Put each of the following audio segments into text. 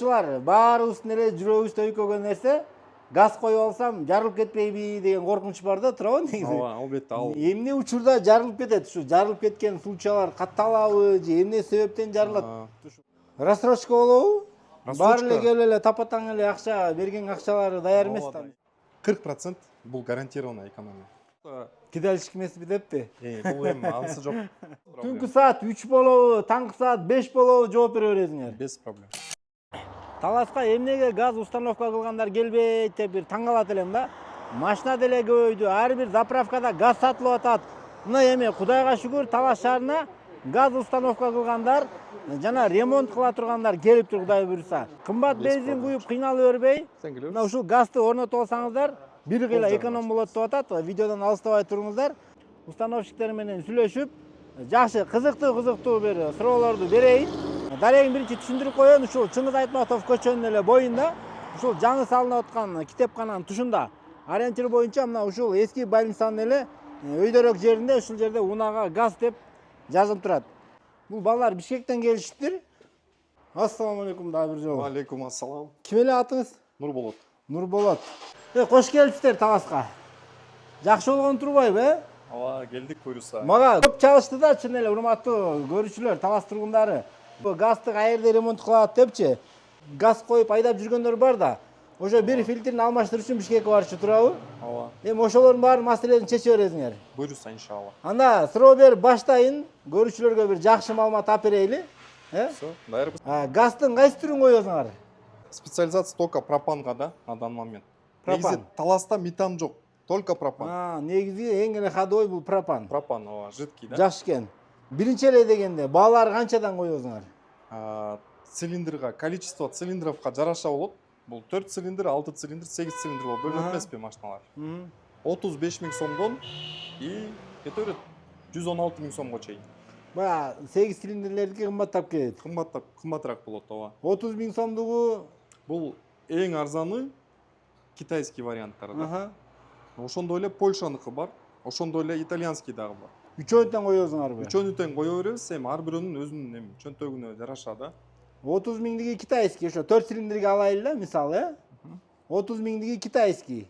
Баарыбыздын эле жүрөгүбүздө өйкөгөн нерсе газ коюп алсам жарылып кетпейби деген коркунуч бар да, туурабы негизи? Ооба, албетте ал. Эмне учурда жарылып кетет? Ушу жарылып кеткен случайлар катталабы же эмне себептен жарылат? Рассрочка болобу? Баары эле келип эле тапа-таң эле акча берген акчалары даяр эмес да. 40% бул гарантированный экономия. Кедейличтик эмеспи депти? Бул эми анысы жок. Түнкү саат 3 болобу, таңкы саат 5 болобу жооп бере бересиңер. Без проблем. Таласка эмнеге газ установка кылгандар келбейт деп бир таң калат элем да. Машина деле көбөйдү, ар бир заправкада газ сатылып атат. Мына эми Кудайга шүгүр Талас шаарына газ установка кылгандар жана ремонт кыла тургандар келиптир, Кудай буйруса. Кымбат бензин куюп кыйналып бербей, мына ушул газды орнотуп алсаңыздар, бир кыйла эконом болот деп атат. Видеодон алыстабай туруңуздар. Установщиктер менен сүйлөшүп, жакшы кызыктуу бир суроолорду берейин. Дарегин биринчи түшүндүрүп коеюн. Ушул Чыңгыз Айтматов көчөнүн эле боюнда, ушул жаңы салынып аткан китепкананын тушунда ориентир боюнча мына ушул эски больницанын эле өйдөрөөк жеринде, ушул жерде унага газ деп жазылып турат. Бул балдар Бишкектен келишиптир. Ассаламу алейкум дагы бир жолу. Алейкум ассалам. Ким эле атыңыз? Нурболот. Нурболот. Кош келипсиздер Таласка. Жакшы болгон турбайбы, Ооба, келдик буйруса. Мага көп чалышты да, чын эле урматтуу көрүүчүлөр, Талас тургундары. Бул газды каерде ремонт кылат депчи, газ коюп айдап жүргөндөр бар да. Ошо бир фильтрин алмаштыруу үчүн Бишкекке барчу, туурабы? Ооба. Эми ошолордун баарын маселени чече бересиңер. Буйруса иншалла. Анда суроо берип баштайын, көрүүчүлөргө бир жакшы маалымат алып берейли. Всё, даярбыз. Газдын кайсы түрүн коесуңар? Специализация только пропанга да, на данный момент. Пропан. Негизи Таласта метан жок, только пропан. Негизи эң эле ходовой бул пропан. Пропан, ооба, жидкий да. Жакшы экен. Биринчи эле дегенде баалары канчадан коесуңар? Цилиндрга, количество цилиндровга жараша болот. Бул 4 цилиндр, 6 цилиндр, 8 цилиндр болуп бөлүнөт эмеспи машиналар. 35 000 сомдон и кете берет 116 000 сомго чейин. Баягы 8 цилиндрлердики кымбаттап кетет. Кымбатыраак болот, ооба. 30 000 сомдугу Бул эң арзаны китайский варианттар да. Ошондой эле Польшаныкы бар, ошондой эле итальянский дагы бар. Үчөөнү тең коесуңарбы? Үчөөнү тең кое беребиз, эми ар бирөөнүн өзүнүн эми чөнтөгүнө жараша да. 30 000 китайский, ошо 4 цилиндрге алайлы да, мисалы, 30 000 китайский.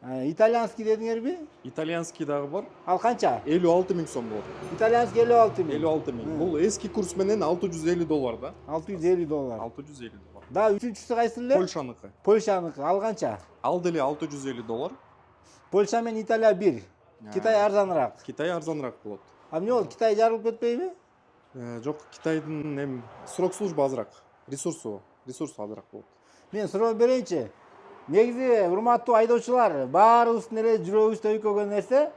Итальянский дедиңерби? Итальянский дагы бар. Ал канча? 56 000 сом болот. Итальянский 56 000. 56 000. Бул эски курс менен $650 да. $650. $650. Да, үчүнчүсү кайсы эле? Польшаныкы. Польшаныкы. Ал канча? Ал деле $650. Польша менен Италия бир. Китай арзаныраак. Китай арзаныраак болот. А эмне болот? Китай жарылып кетпейби? Жок, Китайдын эми срок служба азыраак. Ресурсу азыраак болот. Мен суроо берейинчи. Негизи урматтуу айдоочулар, баарыбыздын эле жүрөгүбүздө өйкөгөн нерсе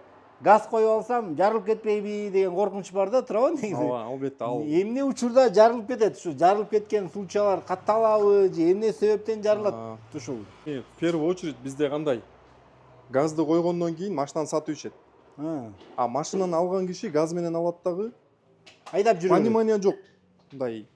газ коюп алсам жарылып кетпейби деген коркунуч бар да, туурабы негизи? Ооба, албетте ал. Эмне учурда жарылып кетет? Ушу жарылып кеткен случайлар катталабы же эмне себептен жарылат ушул? В первую очередь бизде кандай? Газды койгондон кийин машинаны сатып ичет. А машинаны алган киши газ менен алат дагы айдап жүрөт. Понимание жок. Мындай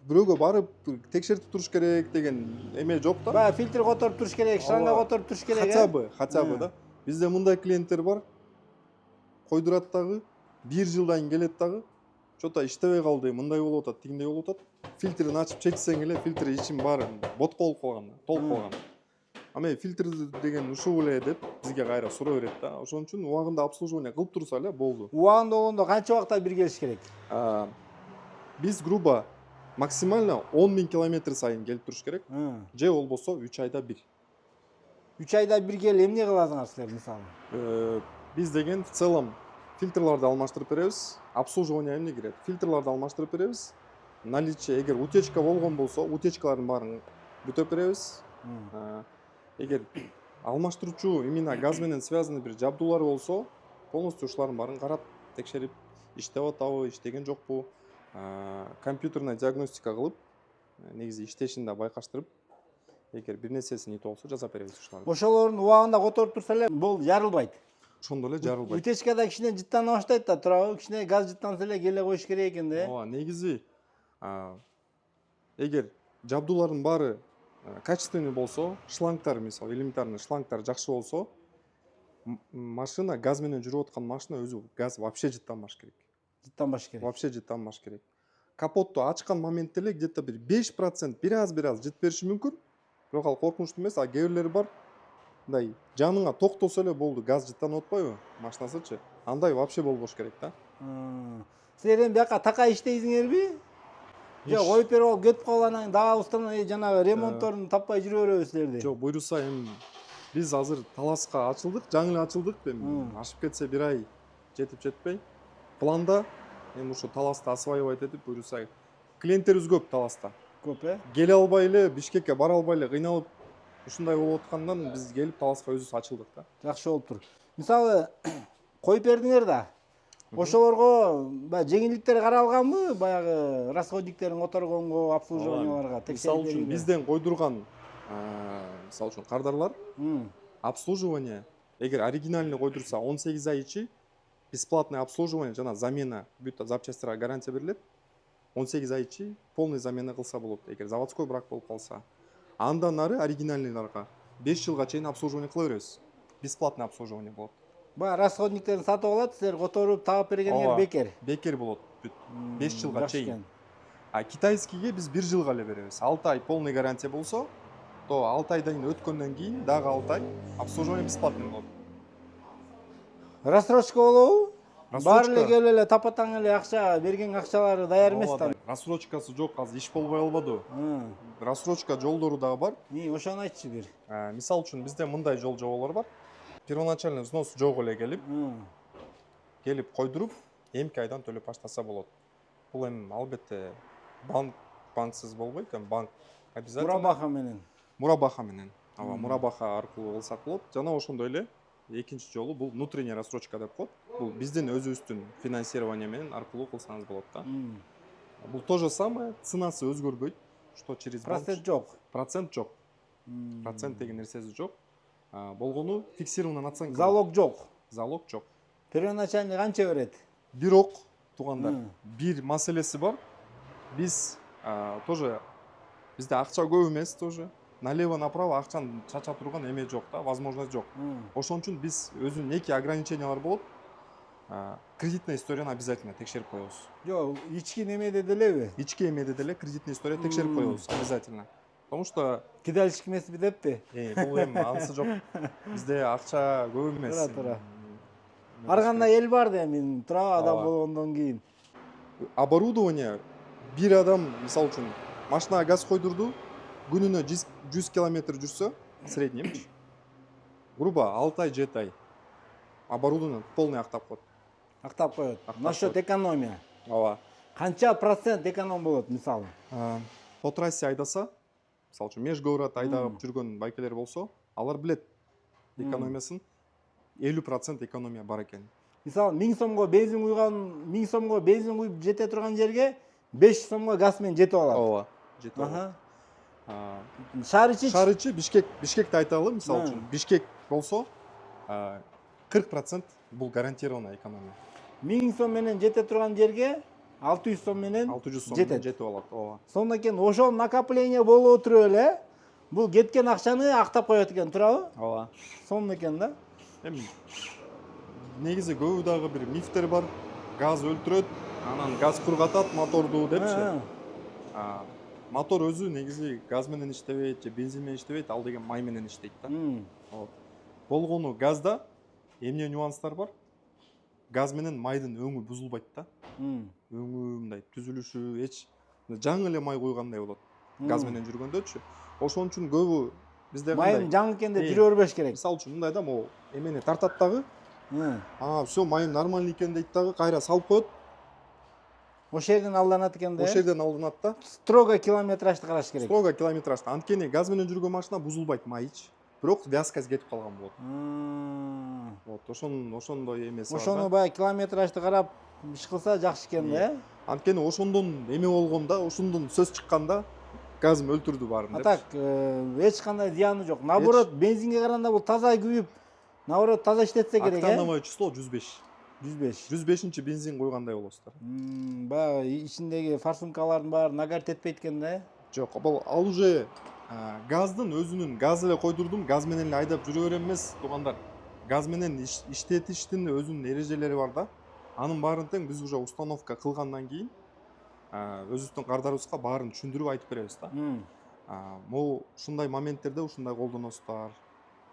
бирөөгө барып текшертип туруш керек деген эме жок да. Баягы фильтр которуп туруш керек, шланга которуп туруш керек. Хотя бы да. Бизде мындай клиенттер бар. Койдурат дагы 1 жылдан кийин келет дагы. Что-то иштебей калды, мындай болуп атат, тигиндей болуп атат. Фильтрин ачып чечсең эле фильтр ичим баары ботко болуп калган, толуп калган. Аме фильтр деген ушул эле деп бизге кайра суроо берет да. Ошон үчүн убагында обслуживание кылып турса эле болду. Убагында болгондо канча убакта бир келиш керек? Биз грубо максимально 10 000 километр сайын келип туруш керек. Же болбосо 3 айда бир. 3 айда бир келип эмне кыласыңар силер мисалы? Биз деген в целом фильтрларды алмаштырып беребиз. Обслуживание эмне кирет? Фильтрларды алмаштырып беребиз. Наличие, эгер утечка болгон болсо, утечкалардын баарын бүтөп беребиз. Эгер алмаштыруучу именно газ менен связанный бир жабдуулар болсо, полностью ушулардын баарын карап, текшерип, иштеп атабы, иштеген жокпу, компьютерный диагностика кылып, негизи иштешин да байкаштырып, эгер бир нерсеси нете болсо жазап беребиз ушуларды. Ошолордун убагында которуп турса эле бул жарылбайт. Ошондо эле жарылбайт. Утечкада кичине жыттана баштайт да, туурабы? Кичине газ жыттанса эле келе коюш керек экен да. Ооба, негизи эгер жабдуулардын баары качественный болсо, шлангтар мисалы, элементарный шлангтар жакшы болсо, машина газ менен жүрүп аткан машина өзү газ вообще жыттанбаш керек. Жыттанбаш керек. Вообще жыттанбаш керек. капотту ачкан моментте эле где то бир 5% бир аз жытып бериши мүмкүн. Бирок ал коркунучтуу эмес. А кээ бирлери бар, мындай жаныңа токтосо эле болду, газ жыттанып атпайбы машинасычы. Андай вообще болбош керек да. Силер эми бияка такай иштейсиңерби? Жок, коюп берип алып кетип калып анан дагы установа жанагы ремонтторун таппай жүрө береби силерди? Жок, буйруса эми биз азыр Таласка ачылдык, жаңы эле ачылдык. Эми ашып кетсе бир ай жетип жетпей. Планда эми ушу Таласта осваивать этип, буйруса клиенттерибиз көп Таласта. Көп Келе албай эле, Бишкекке бара албай эле кыйналып ушундай болуп аткандан биз келип Таласка өзүбүз ачылдык да. Жакшы болуптур. Мисалы, коюп бердиңер да. Ошолорго баягы жеңилдиктер каралганбы? Баягы расходниктерин которгонго, обслуживанияларга, Мисалы үчүн бизден койдурган мисалы үчүн кардарлар обслуживание эгер оригинальный койдурса 18 ай ичи бесплатный обслуживание жана замена бүт запчастьтарга гарантия берилет. 18 ай ичи полный замена кылса болот, эгер заводской брак болуп калса. Андан ары оригинальныйларга 5 жылга чейин обслуживание кыла беребиз. Бесплатный обслуживание болот. Баягы расходниктерин сатып алат, силер которуп таап бергениңер бекер. Бекер болот бүт. 5 жылга чейин. А китайскийге биз 1 жылга эле беребиз. 6 ай полный гарантия болсо, то 6 айдан өткөндөн кийин дагы 6 ай обслуживание бесплатный болот. Рассрочка болобу? Баары эле келип эле тапатаң эле акча берген акчалары даяр эмес да. Рассрочкасы жок, азыр иш болбой албады. Рассрочка жолдору дагы бар. Ошону айтчы бир. Мисалы үчүн бизде мындай жол жоболор бар. Первоначальный взнос жок эле келип койдуруп, эмки айдан төлөп баштаса болот. Бул эми албетте банксыз болбойт, банк обязательно. Мурабаха менен. Ооба, мурабаха аркылуу кылсак болот. Жана ошондой эле экинчи жолу бул внутренняя рассрочка деп коет. Бул биздин өзүбүздүн финансирование менен аркылуу кылсаңыз болот да. Бул то же самое, ценасы өзгөрбөйт. Что через процент жок. Процент жок. Процент деген нерсеси жок. Болгону фиксированный наценка. Залог жок. Залог жок. Первоначальный канча берет? Бирок туугандар, бир маселеси бар. Биз тоже бизде акча көп эмес тоже. Налево направо акчаны чача турган эме жок да, возможность жок. Ошон үчүн биз өзүнүн эки ограничениялар болот. Кредитная историяны обязательно текшерип коебуз. Жок, ички немеде делеби? Ички эмеде деле кредитная история текшерип коебуз обязательно. Потому что кидалыш эмеспи деппи? Бул эми анысы жок. Бизде акча көп эмес. Туура. Ар кандай эл бар да эми, тура адам болгондон кийин. Оборудование бир адам, мисалы үчүн, машинага газ койдурду, күнүнө 100 километр жүрсө, среднем, грубо 6 ай, 7 ай. Оборудование полный актап коет. Актап коет. Насчет экономия. Ооба. Канча процент эконом болот, мисалы? По трассе айдаса, мисалы үчүн межгород айдап жүргөн байкелер болсо, алар билет экономиясын 50% экономия бар экен. Мисалы 1000 сомго бензин куйган, 1000 сомго бензин куюп жете турган жерге 500 сомго газ менен жетип алат. Ооба, жетип алат. Шаар ичи Бишкекти айталы, мисалы үчүн, Бишкек болсо 40% бул гарантированный экономия. 1000 сом менен жете турган жерге 600 сом менен жетип алат. Ооба. Сондан кийин ошол накопление болуп отуруп эле бул кеткен акчаны актап коет экен, туурабы? Ооба. Сонун экен да. Эми негизи көбү дагы бир мифтер бар. Газ өлтүрөт, анан газ кургатат моторду депчи. Мотор өзү негизи газ менен иштебейт же бензин менен иштебейт, ал деген май менен иштейт да. Болгону газда эмне нюанстар бар? Газ менен майдын өңү бузулбайт да. Өңү мындай түзүлүшү эч жаңы эле май куйгандай болот. Газ менен жүргөндөчү. Ошон үчүн көбү бизде майым жаңы экенде жүрө бербеш керек. Мисалы үчүн мындай да, могу эмени тартат дагы. Всё, майым нормальный экен дейт дагы, кайра салып коет. Ошол жерден алданат экен да. Ошол жерден алданат да. Строго километражды караш керек. Строго километражды. Анткени газ менен жүргөн машина бузулбайт майыч. Бирок вязкасы кетип калган болот. Вот, ошондой эмеси бар. Ошону баягы километражды карап иш кылса жакшы экен да. Анткени ошондон эме болгондо, ошондон сөз чыкканда газым өлтүрдү баарын деп. Так, эч кандай зыяны жок. Наоборот, бензинге караганда бул таза күйүп, наоборот таза иштетсе керек. Октановое число 105. 105 бензин койгандай болосуздар. Баягы ичиндеги форсункалардын баары нагар тетпейт экен да. Жок, ал уже газдын өзүнүн газ эле койдурдум, газ менен эле айдап жүрө берем эмес, туугандар. Газ менен иштетиштин өзүнүн эрежелери бар да. Анын баарын тең биз уже установка кылгандан кийин өзүбүздүн кардарыбызга баарын түшүндүрүп айтып беребиз да. Могу ушундай моменттерде ушундай колдоносуздар.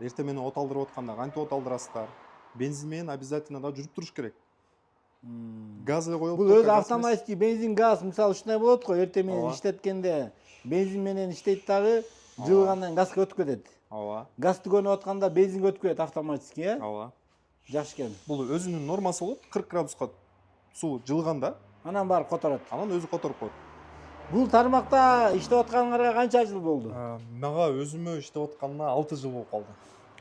Эртең менен от алдырып атканда кантип от алдырасыздар? Бензин менен обязательно да жүрүп туруш керек. Газ эле коюлуп Бул өзү автоматический бензин газ мисалы ушундай болот го, эртең менен Ооба. иштеткенде бензин менен иштейт дагы, жылыгандан газ өтүп кетет. Ооба. Газ түгөнүп атканда бензин өтүп кетет автоматически, э? Ооба. Жакшы экен. Бул өзүнүн нормасы болот. 40 градуска суу жылыганда Анан барып которот. анан өзү которуп коет. Бул тармакта иштеп атканыңарга канча жыл болду? Мага өзүмө иштеп атканыма 6 жыл болуп калды.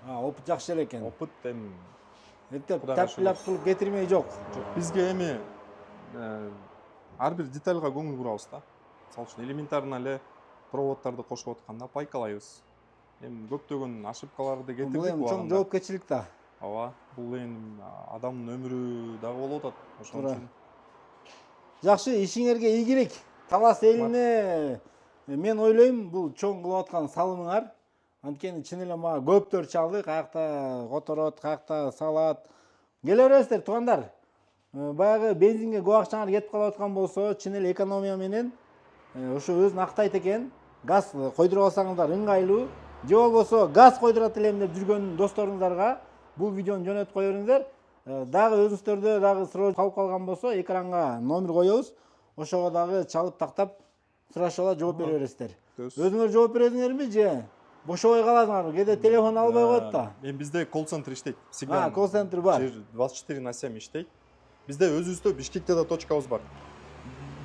Опыт жакшы эле экен. Опыт эми Эптеп Кудайга тапкылап кылып кетирмей жок. бизге эми ар бир детальга көңүл бурабыз да. Мисалы үчүн элементарно эле проводдорду кошуп атканда пайкалайбыз. Эми көптөгөн ошибкаларды Бул кетирдик эми чоң убагында. жоопкерчилик да. Ооба. Бул эми адамдын өмүрү дагы болуп атат. Ошон Туура. үчүн Жакшы, ишиңерге ийгилик. Талас элине мен ойлойм, бул чоң кылып аткан салымыңар. Анткени чын эле мага көптөр чалды, каякта которот, каякта салат. Келе бересиздер, туугандар. Баягы бензинге көп акчаңар кетип калып аткан болсо, чын эле экономия менен ошо өзүн актайт экен. Газ койдуруп алсаңыздар ыңгайлуу. Же болбосо газ койдурат элем деп жүргөн досторуңуздарга бул видеону жөнөтүп кое бериңиздер. Дагы өзүңүздөрдө дагы суроо калып калган болсо, экранга номер коебуз. Ошого дагы чалып тактап сурашууга жооп бере бересиздер. Өзүңөр жооп бересиңерби же бошобой каласыңарбы? Кээде телефон албай коет да. Эми bizde колл-центр иштейт. Всегда. Колл-центр бар. 24/7 иштейт. Бизде өзүбүздө Бишкекте да точкабыз бар.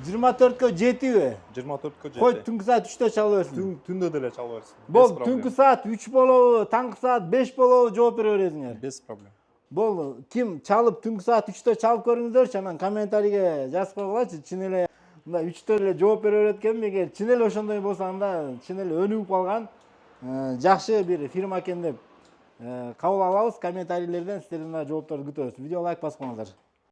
24кө жетиби? 24кө жети. Кой түнкү саат 3тө чалып берсин. Түндө деле чалып берсин. Бол, түнкү саат 3 болобу, таңкы саат 5 болобу жооп бере бересиңер. Без проблем. Бол, ким чалып түнкү саат 3тө чалып көрүңүздөрчү, анан комментарийге жазып койгулачы. Чын эле мындай 3тө эле жооп бере берет экенби? Эгер чын эле ошондой болсо, анда чын эле өнүгүп калган жакшы бир фирма экен деп кабыл алабыз. Комментарийлерден сиздердин да жоопторду күтөбүз. Видео лайк басып коюңуздар.